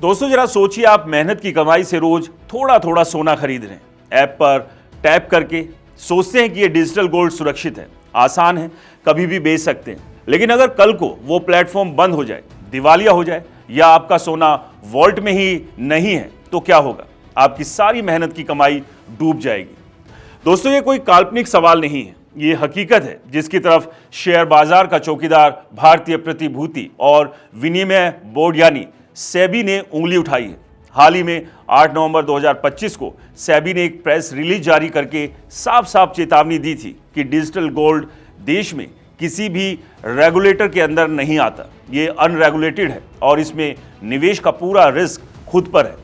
दोस्तों जरा सोचिए, आप मेहनत की कमाई से रोज थोड़ा थोड़ा सोना खरीद रहे हैं, ऐप पर टैप करके सोचते हैं कि ये डिजिटल गोल्ड सुरक्षित है, आसान है, कभी भी बेच सकते हैं। लेकिन अगर कल को वो प्लेटफॉर्म बंद हो जाए, दिवालिया हो जाए या आपका सोना वॉल्ट में ही नहीं है तो क्या होगा? आपकी सारी मेहनत की कमाई डूब जाएगी। दोस्तों ये कोई काल्पनिक सवाल नहीं है, ये हकीकत है जिसकी तरफ शेयर बाजार का चौकीदार भारतीय प्रतिभूति और विनिमय बोर्ड यानी सेबी ने उंगली उठाई है। हाल ही में 8 नवंबर 2025 को सेबी ने एक प्रेस रिलीज जारी करके साफ साफ चेतावनी दी थी कि डिजिटल गोल्ड देश में किसी भी रेगुलेटर के अंदर नहीं आता। ये अनरेगुलेटेड है और इसमें निवेश का पूरा रिस्क खुद पर है।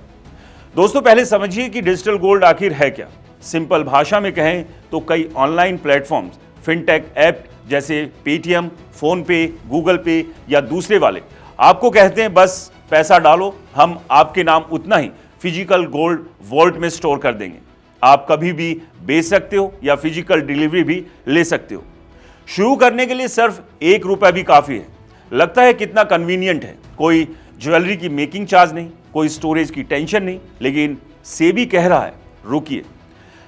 दोस्तों पहले समझिए कि डिजिटल गोल्ड आखिर है क्या। सिंपल भाषा में कहें तो कई ऑनलाइन प्लेटफॉर्म्स, फिनटेक ऐप जैसे पेटीएम, फोन पे, गूगल पे या दूसरे वाले आपको कहते हैं बस पैसा डालो, हम आपके नाम उतना ही फिजिकल गोल्ड वॉल्ट में स्टोर कर देंगे। आप कभी भी बेच सकते हो या फिजिकल डिलीवरी भी ले सकते हो। शुरू करने के लिए सिर्फ ₹1 भी काफ़ी है। लगता है कितना कन्वीनियंट है, कोई ज्वेलरी की मेकिंग चार्ज नहीं, कोई स्टोरेज की टेंशन नहीं। लेकिन सेबी कह रहा है रुकिए,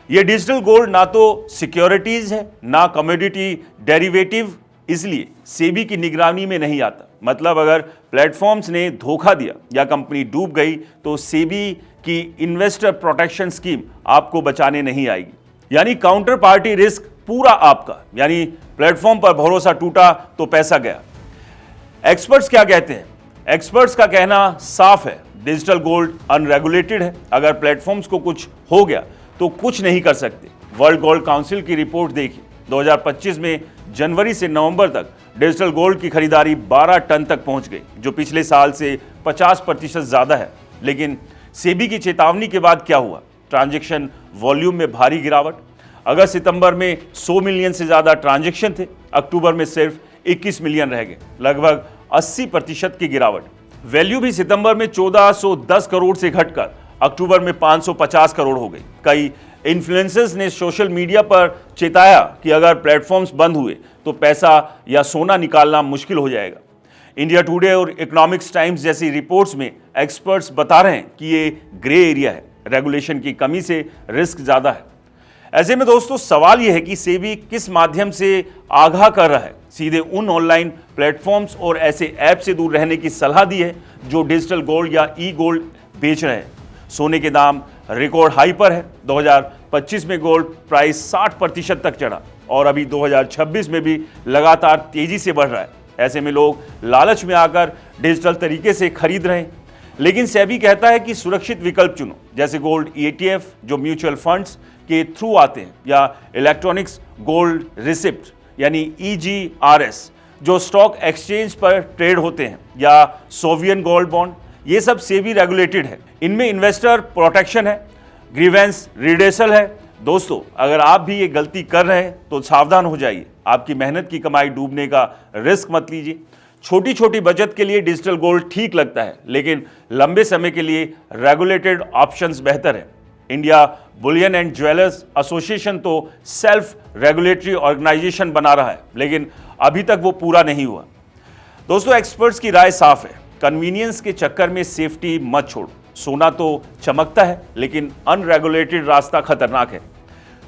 ये डिजिटल गोल्ड ना तो सिक्योरिटीज है ना कमोडिटी डेरिवेटिव, इसलिए सेबी की निगरानी में नहीं आता। मतलब अगर प्लेटफॉर्म्स ने धोखा दिया या कंपनी डूब गई तो सेबी की इन्वेस्टर प्रोटेक्शन स्कीम आपको बचाने नहीं आएगी। यानी काउंटर पार्टी रिस्क पूरा आपका, यानी प्लेटफॉर्म पर भरोसा टूटा तो पैसा गया। एक्सपर्ट्स क्या कहते हैं? एक्सपर्ट्स का कहना साफ है, डिजिटल गोल्ड अनरेगुलेटेड है। अगर प्लेटफॉर्म्स को कुछ हो गया तो कुछ नहीं कर सकते। वर्ल्ड गोल्ड काउंसिल की रिपोर्ट देखिए, 2025 में जनवरी से नवंबर तक डिजिटल गोल्ड की खरीदारी 12 टन तक पहुंच गई, जो पिछले साल से 50% ज्यादा है। लेकिन सेबी की चेतावनी के बाद क्या हुआ? ट्रांजैक्शन वॉल्यूम में भारी गिरावट। अगर सितंबर में 100 मिलियन से ज्यादा ट्रांजैक्शन थे, अक्टूबर में सिर्फ 21 मिलियन रह गए, लगभग 80% की गिरावट। वैल्यू भी सितंबर में 1410 करोड़ से घटकर अक्टूबर में 550 करोड़ हो गई। कई इन्फ्लुएंसर्स ने सोशल मीडिया पर चेताया कि अगर प्लेटफॉर्म्स बंद हुए तो पैसा या सोना निकालना मुश्किल हो जाएगा। इंडिया टुडे और इकोनॉमिक्स टाइम्स जैसी रिपोर्ट्स में एक्सपर्ट्स बता रहे हैं कि ये ग्रे एरिया है, रेगुलेशन की कमी से रिस्क ज़्यादा है। ऐसे में दोस्तों सवाल यह है कि सेबी किस माध्यम से आगाह कर रहा है? सीधे उन ऑनलाइन प्लेटफॉर्म्स और ऐसे ऐप से दूर रहने की सलाह दी है जो डिजिटल गोल्ड या ई गोल्ड बेच रहे हैं। सोने के दाम रिकॉर्ड हाई पर है। 2025 में गोल्ड प्राइस 60% तक चढ़ा और अभी 2026 में भी लगातार तेजी से बढ़ रहा है। ऐसे में लोग लालच में आकर डिजिटल तरीके से खरीद रहे हैं। लेकिन सेबी कहता है कि सुरक्षित विकल्प चुनो, जैसे गोल्ड ETF जो म्यूचुअल फंड्स के थ्रू आते हैं, या इलेक्ट्रॉनिक्स गोल्ड रिसिप्ट यानी EGRS जो स्टॉक एक्सचेंज पर ट्रेड होते हैं, या सोवियन गोल्ड बॉन्ड। ये सब सेबी रेगुलेटेड है। इनमें इन्वेस्टर प्रोटेक्शन है, ग्रीवेंस रिडेसल है। दोस्तों अगर आप भी ये गलती कर रहे हैं तो सावधान हो जाइए, आपकी मेहनत की कमाई डूबने का रिस्क मत लीजिए। छोटी छोटी बचत के लिए डिजिटल गोल्ड ठीक लगता है, लेकिन लंबे समय के लिए रेगुलेटेड ऑप्शंस बेहतर है। India Boolean and jewellers association तो सेल्फ रेगुलेटरी ऑर्गेनाइजेशन बना रहा है, लेकिन अभी तक वो पूरा नहीं हुआ। दोस्तों एक्सपर्ट्स की राय साफ है, कन्वीनियंस के चक्कर में सेफ्टी मत छोड़ो। सोना तो चमकता है, लेकिन अनरेगुलेटेड रास्ता खतरनाक है।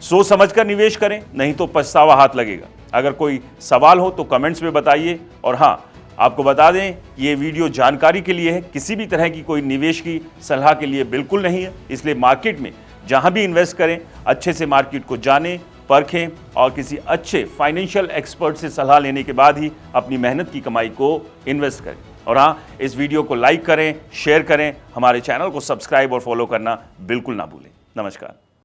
सोच समझकर निवेश करें, नहीं तो पछतावा हाथ लगेगा। अगर कोई सवाल हो तो कमेंट्स में बताइए। और हाँ, आपको बता दें कि ये वीडियो जानकारी के लिए है, किसी भी तरह की कोई निवेश की सलाह के लिए बिल्कुल नहीं है। इसलिए मार्केट में जहां भी इन्वेस्ट करें, अच्छे से मार्केट को जानें, परखें और किसी अच्छे फाइनेंशियल एक्सपर्ट से सलाह लेने के बाद ही अपनी मेहनत की कमाई को इन्वेस्ट करें। और हाँ, इस वीडियो को लाइक करें, शेयर करें, हमारे चैनल को सब्सक्राइब और फॉलो करना बिल्कुल ना भूलें। नमस्कार।